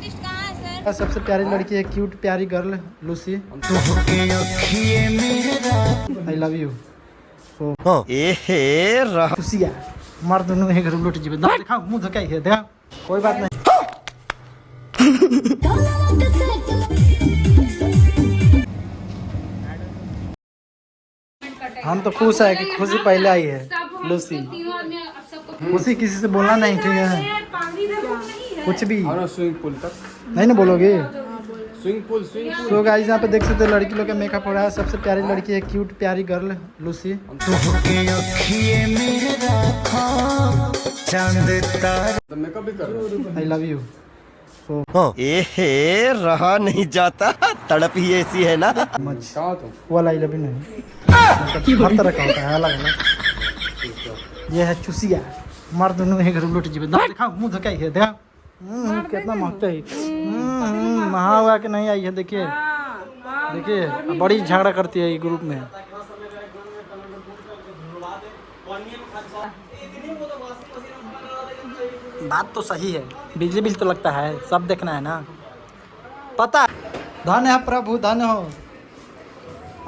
Artist कहाँ है sir? सबसे प्यारी लड़की है, क्यूट प्यारी girl Lucy. I love you. खुशिया मार दोनों एक रूम लौट जीवे दांत दिखाओ, मुंह धकाई है, देखा कोई बात नहीं। हम तो खुश है कि खुशी पहले आई है लूसी। खुशी किसी से बोलना नहीं, ठीक है? कुछ भी स्विमिंग पूल तक नहीं ना बोलोगे। स्विमिंग पूल सो गाइस यहाँ पे देख सकते हो लड़की लोग का मेकअप हो रहा है। सबसे प्यारी लड़की है, क्यूट प्यारी गर्ल लूसी। मेकअप भी कर रहे आई लव यू। रहा नहीं जाता, तड़प ही ऐसी है ना। मच कहाँ तुम वो आई लव यू नहीं, मतलब हर तरह का होता है, अलग अलग। ये है चुसिया मार दोनों एक रूम लौट जीवे दांत दिखाओ, मुंह धकाई है, देखा कितना महकता है। नहा हुआ के नहीं आई है, देखिए देखिए बड़ी झगड़ा करती है ये ग्रुप में। बात तो सही है, बिजली बिल तो लगता है, सब देखना है ना, पता। धन्य है प्रभु, धन्य हो,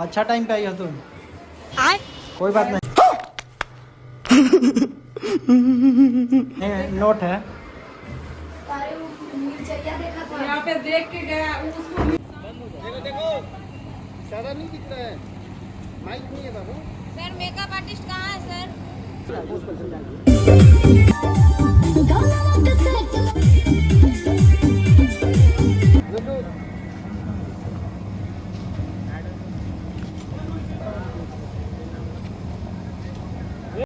अच्छा टाइम पे आई हो तुम। कोई बात नहीं। नोट है यहाँ पे देख के गया उसको। देखो सारा नहीं दिख रहा है, माइक नहीं है बाबू। सर मेकअप आर्टिस्ट कहाँ है सर?